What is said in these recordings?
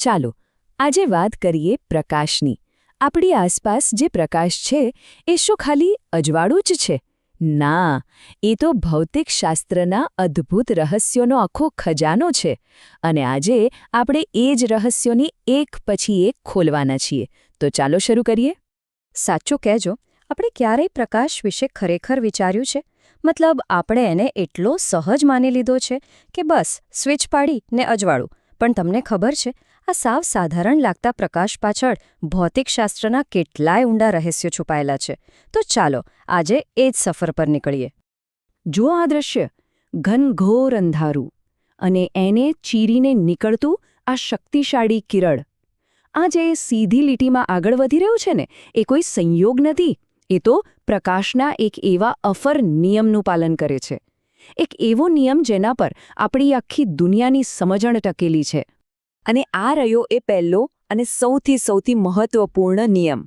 ચાલો આજે વાત કરીએ પ્રકાશની. આપણી આસપાસ જે પ્રકાશ છે એ શું ખાલી અજવાળું જ છે? ના, એ તો ભૌતિકશાસ્ત્રના અદ્ભુત રહસ્યોનો આખો ખજાનો છે. અને આજે આપણે એ જ રહસ્યોની એક પછી એક ખોલવાના છીએ. તો ચાલો શરૂ કરીએ. સાચું કહેજો, આપણે ક્યારેય પ્રકાશ વિશે ખરેખર વિચાર્યું છે? મતલબ આપણે એને એટલો સહજ માની લીધો છે કે બસ સ્વિચ પાડી ને અજવાળું. પણ તમને ખબર છે, આ સાવ સાધારણ લાગતા પ્રકાશ પાછળ ભૌતિકશાસ્ત્રના કેટલાય ઊંડા રહસ્યો છુપાયેલા છે. તો ચાલો આજે એ જ સફર પર નીકળીએ. જુઓ આ દ્રશ્ય, ઘનઘોર અંધારું અને એને ચીરીને નીકળતું આ શક્તિશાળી કિરણ. આ જે સીધી લીટીમાં આગળ વધી રહ્યું છે ને, એ કોઈ સંયોગ નથી. એ તો પ્રકાશના એક એવા અફર નિયમનું પાલન કરે છે. એક એવો નિયમ જેના પર આપણી આખી દુનિયાની સમજણ ટકેલી છે. અને આ રહ્યો એ પહેલો અને સૌથી મહત્વપૂર્ણ નિયમ.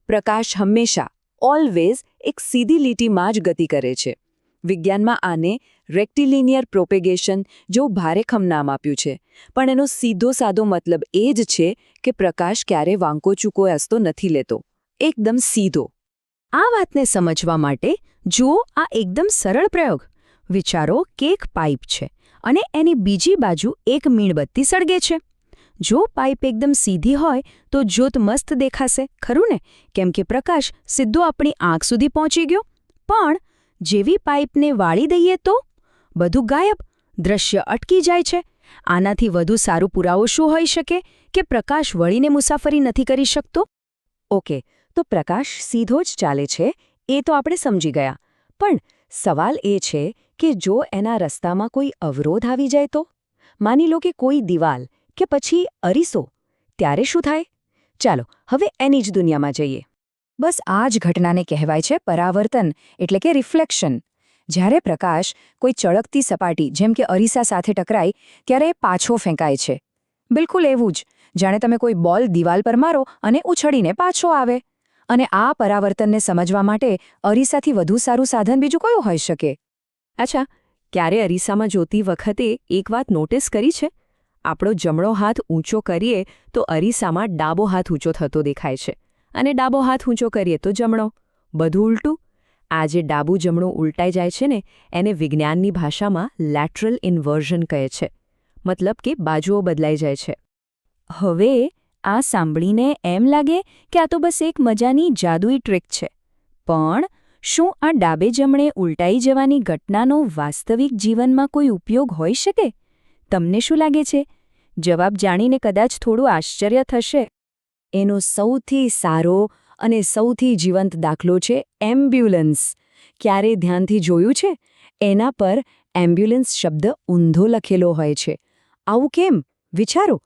પ્રકાશ હંમેશા, ઓલવેઝ એક સીધી લીટીમાં જ ગતિ કરે છે. વિજ્ઞાનમાં આને રેક્ટિલિનિયર પ્રોપેગેશન જેવું ભારેખમ નામ આપ્યું છે. પણ એનો સીધો સાદો મતલબ એ જ છે કે પ્રકાશ ક્યારે વાંકો ચૂકો રસ્તો નથી લેતો. એકદમ સીધો. આ વાતને સમજવા માટે જુઓ આ એકદમ સરળ પ્રયોગ. વિચારો કે એક પાઇપ છે અને એની બીજી બાજુ એક મીણબત્તી સળગે છે. જો પાઇપ એકદમ સીધી હોય તો જ્યોત મસ્ત દેખાશે, ખરું ને? કેમ કે પ્રકાશ સીધો આપણી આંખ સુધી પહોંચી ગયો. પણ જેવી પાઇપને વાળી દઈએ તો બધું ગાયબ, દ્રશ્ય અટકી જાય છે. આનાથી વધુ સારું પુરાવો શું હોઈ શકે કે પ્રકાશ વળીને મુસાફરી નથી કરી શકતો? ઓકે, તો પ્રકાશ સીધો જ ચાલે છે એ તો આપણે સમજી ગયા. પણ સવાલ એ છે કે જો એના રસ્તામાં કોઈ અવરોધ આવી જાય તો? માની લો કે કોઈ દિવાલ કે પછી અરીસો, ત્યારે શું થાય? ચાલો હવે એની જ દુનિયામાં જઈએ. બસ આ જ ઘટનાને કહેવાય છે પરાવર્તન, એટલે કે રિફ્લેક્શન. જ્યારે પ્રકાશ કોઈ ચળકતી સપાટી જેમ કે અરીસા સાથે ટકરાય ત્યારે પાછો ફેંકાય છે. બિલકુલ એવું જ, જાણે તમે કોઈ બોલ દિવાલ પર મારો અને ઉછળીને પાછો આવે. અને આ પરાવર્તનને સમજવા માટે અરીસાથી વધુ સારું સાધન બીજું કયું હોઈ શકે? અચ્છા, ક્યારે અરીસામાં જોતી વખતે એક વાત નોટિસ કરી છે? આપણો જમણો હાથ ઊંચો કરીએ તો અરીસામાં ડાબો હાથ ઊંચો થતો દેખાય છે, અને ડાબો હાથ ઊંચો કરીએ તો જમણો. બધું ઉલટું. આ જે ડાબું જમણું ઉલટાઈ જાય છે ને, એને વિજ્ઞાનની ભાષામાં લેટરલ ઇન્વર્ઝન કહે છે. મતલબ કે બાજુઓ બદલાઈ જાય છે. હવે આ સાંભળીને એમ લાગે કે આ તો બસ એક મજાની જાદુઈ ટ્રીક છે. પણ શું આ ડાબે જમણે ઉલટાઈ જવાની ઘટનાનો વાસ્તવિક જીવનમાં કોઈ ઉપયોગ હોઈ શકે? તમને શું લાગે છે? જવાબ જાણીને કદાચ થોડું આશ્ચર્ય થશે. એનો સૌથી સારો અને સૌથી જીવંત દાખલો છે એમ્બ્યુલન્સ. ક્યારે ધ્યાનથી જોયું છે? એના પર એમ્બ્યુલન્સ શબ્દ ઊંધો લખેલો હોય છે. આવું કેમ? વિચારો.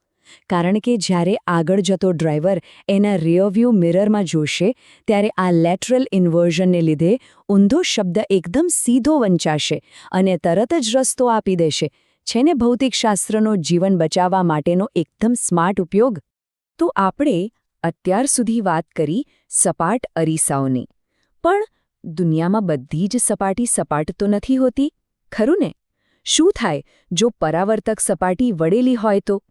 કારણ કે જ્યારે આગળ જતો ડ્રાઈવર એના રિયરવ્યૂ મિરરમાં જોશે ત્યારે આ લેટરલ ઇન્વર્ઝનને લીધે ઊંધો શબ્દ એકદમ સીધો વંચાશે અને તરત જ રસ્તો આપી દેશે. છે ને ભૌતિકશાસ્ત્રનો જીવન બચાવવા માટેનો એકદમ સ્માર્ટ ઉપયોગ? તો આપણે અત્યાર સુધી વાત કરી સપાટ અરીસાઓની. પણ દુનિયામાં બધી જ સપાટી સપાટ તો નથી હોતી, ખરું ને? શું થાય જો પરાવર્તક સપાટી વળેલી હોય તો?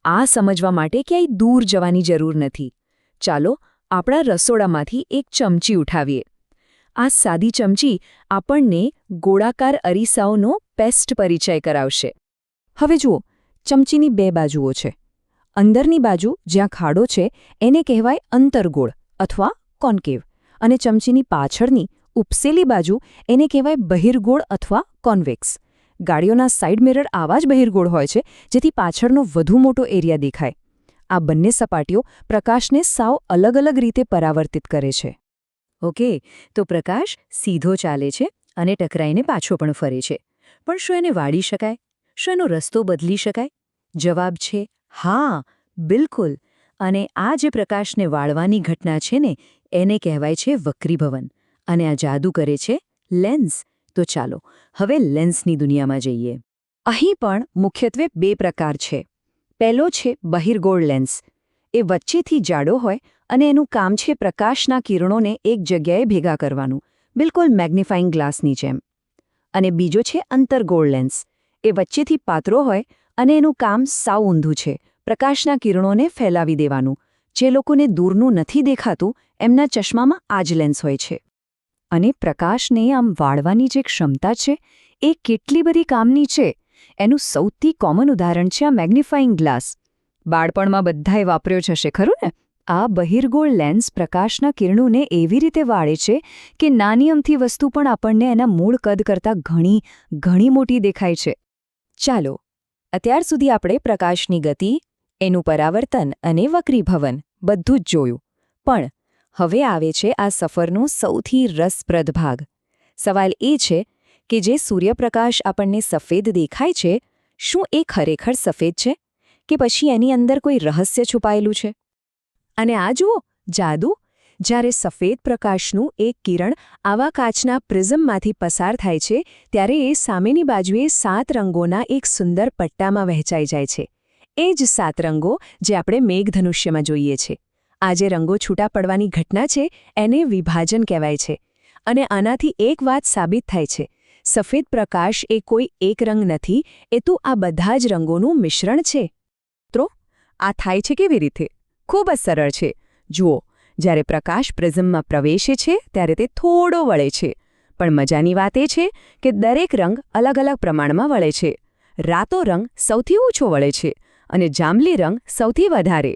આ સમજવા માટે ક્યાંય દૂર જવાની જરૂર નથી. ચાલો આપણા રસોડામાંથી એક ચમચી ઉઠાવીએ. આ સાદી ચમચી આપણને ગોળાકાર અરીસાઓનો બેસ્ટ પરિચય કરાવશે. હવે જુઓ, ચમચીની બે બાજુઓ છે. અંદરની બાજુ જ્યાં ખાડો છે એને કહેવાય અંતર્ગોળ અથવા કોન્કેવ, અને ચમચીની પાછળની ઉપસેલી બાજુ એને કહેવાય બહિર્ગોળ અથવા કોન્વેક્સ. ગાડીઓના સાઇડ મિરર આવા જ બહિર્ગોળ હોય છે, જેથી પાછળનો વધુ મોટો એરિયા દેખાય. આ બંને સપાટીઓ પ્રકાશને સાવ અલગ રીતે પરાવર્તિત કરે છે. ઓકે, તો પ્રકાશ સીધો ચાલે છે અને ટકરાઈને પાછો પણ ફરે છે. પણ શું એને વાળી શકાય? શું એનો રસ્તો બદલી શકાય? જવાબ છે હા, બિલકુલ. અને આ જે પ્રકાશને વાળવાની ઘટના છે ને, એને કહેવાય છે વક્રીભવન. અને આ જાદુ કરે છે લેન્સ. તો ચાલો હવે લેન્સની દુનિયામાં જઈએ. અહીં પણ મુખ્યત્વે બે પ્રકાર છે. પહેલો છે બહિર્ગોળ લેન્સ. એ વચ્ચેથી જાડો હોય અને એનું કામ છે પ્રકાશના કિરણોને એક જગ્યાએ ભેગા કરવાનું, બિલકુલ મેગ્નિફાઇંગ ગ્લાસની જેમ. અને બીજો છે અંતર્ગોળ લેન્સ. એ વચ્ચેથી પાતળો હોય અને એનું કામ સાવ ઊંધું છે, પ્રકાશના કિરણોને ફેલાવી દેવાનું. જે લોકોને દૂરનું નથી દેખાતું એમના ચશ્મામાં આ જ લેન્સ હોય છે. અને પ્રકાશને આમ વાળવાની જે ક્ષમતા છે એ કેટલી બધી કામની છે. એનું સૌથી કોમન ઉદાહરણ છે આ મેગ્નિફાઇંગ ગ્લાસ. બાળપણમાં બધાએ વાપર્યો જ હશે, ખરું ને? આ બહિર્ગોળ લેન્સ પ્રકાશના કિરણોને એવી રીતે વાળે છે કે નાની અમથી વસ્તુ પણ આપણને એના મૂળ કદ કરતાં ઘણી મોટી દેખાય છે. ચાલો, અત્યાર સુધી આપણે પ્રકાશની ગતિ, એનું પરાવર્તન અને વક્રીભવન બધું જ જોયું. પણ હવે આવે છે આ સફરનો સૌથી રસપ્રદ ભાગ. સવાલ એ છે કે જે સૂર્યપ્રકાશ આપણને સફેદ દેખાય છે, શું એ ખરેખર સફેદ છે કે પછી એની અંદર કોઈ રહસ્ય છુપાયેલું છે? અને આ જુઓ, જાદુ! જ્યારે સફેદ પ્રકાશનું એક કિરણ આવા કાચના પ્રિઝમમાંથી પસાર થાય છે ત્યારે એ સામેની બાજુએ 7 રંગોના એક સુંદર પટ્ટામાં વહેંચાઈ જાય છે. એ જ 7 રંગો જે આપણે મેઘધનુષ્યમાં જોઈએ છે. આ જે રંગો છૂટા પડવાની ઘટના છે એને વિભાજન કહેવાય છે. અને આનાથી એક વાત સાબિત થાય છે: સફેદ પ્રકાશ એ કોઈ એક રંગ નથી, એ તો આ બધા જ રંગોનું મિશ્રણ છે. તો આ થાય છે કેવી રીતે? ખૂબ જ સરળ છે. જુઓ, જ્યારે પ્રકાશ પ્રિઝમમાં પ્રવેશે છે ત્યારે તે થોડો વળે છે. પણ મજાની વાત એ છે કે દરેક રંગ અલગ અલગ પ્રમાણમાં વળે છે. રાતો રંગ સૌથી ઓછો વળે છે અને જાંબલી રંગ સૌથી વધારે.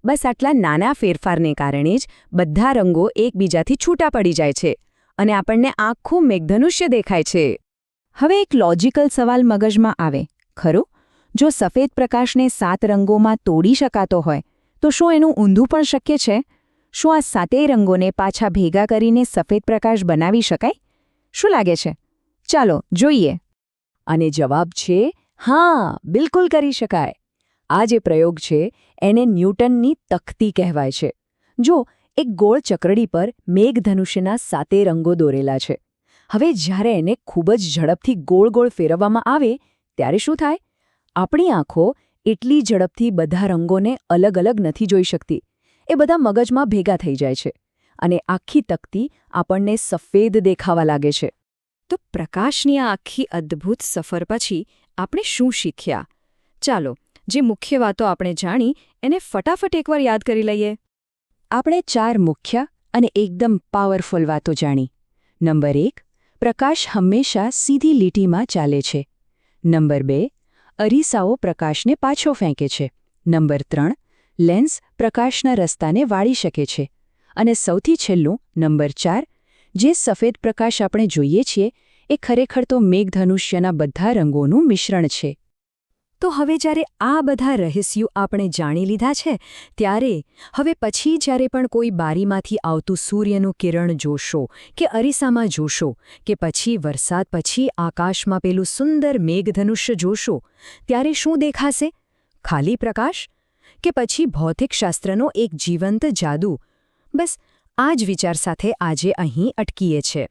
બસ આટલા નાના ફેરફારને કારણે જ બધા રંગો એકબીજાથી છૂટા પડી જાય છે અને આપણને આખું મેઘધનુષ્ય દેખાય છે. હવે એક લોજિકલ સવાલ મગજમાં આવે, ખરું? જો સફેદ પ્રકાશને 7 રંગોમાં તોડી શકાતો હોય તો શું એનું ઊંધું પણ શક્ય છે? શું આ 7 રંગોને પાછા ભેગા કરીને સફેદ પ્રકાશ બનાવી શકાય? શું લાગે છે? ચાલો જોઈએ. અને જવાબ છે હા, બિલકુલ કરી શકાય. આ જે પ્રયોગ છે એને ન્યૂટનની તખ્તી કહેવાય છે. જો એક ગોળ ચક્રડી પર મેઘધનુષ્યના 7 રંગો દોરેલા છે. હવે જ્યારે એને ખૂબ જ ઝડપથી ગોળ ફેરવવામાં આવે ત્યારે શું થાય? આપણી આંખો એટલી ઝડપથી બધા રંગોને અલગ અલગ નથી જોઈ શકતી. એ બધા મગજમાં ભેગા થઈ જાય છે અને આખી તખ્તી આપણને સફેદ દેખાવા લાગે છે. તો પ્રકાશની આ આખી અદ્ભુત સફર પછી આપણે શું શીખ્યા? ચાલો, જે મુખ્ય વાતો આપણે જાણી એને ફટાફટ એકવાર યાદ કરી લઈએ. આપણે 4 મુખ્ય અને એકદમ પાવરફુલ વાતો જાણી. નંબર 1, પ્રકાશ હંમેશા સીધી લીટીમાં ચાલે છે. નંબર 2, અરીસાઓ પ્રકાશને પાછો ફેંકે છે. નંબર 3, લેન્સ પ્રકાશના રસ્તાને વાળી શકે છે. અને સૌથી છેલ્લું, નંબર 4, જે સફેદ પ્રકાશ આપણે જોઈએ છીએ એ ખરેખર તો મેઘધનુષ્યના બધા રંગોનું મિશ્રણ છે. તો હવે જ્યારે આ બધા રહસ્યો આપણે જાણી લીધા છે ત્યારે હવે પછી જ્યારે પણ કોઈ બારીમાંથી આવતું સૂર્યનું કિરણ જોશો કે અરીસામાં જોશો કે પછી વરસાદ પછી આકાશમાં પેલું સુંદર મેઘધનુષ્ય જોશો ત્યારે શું દેખાશે? ખાલી પ્રકાશ કે પછી ભૌતિકશાસ્ત્રનો એક જીવંત જાદુ? બસ આ જ વિચાર સાથે આજે અહીં અટકીએ છે.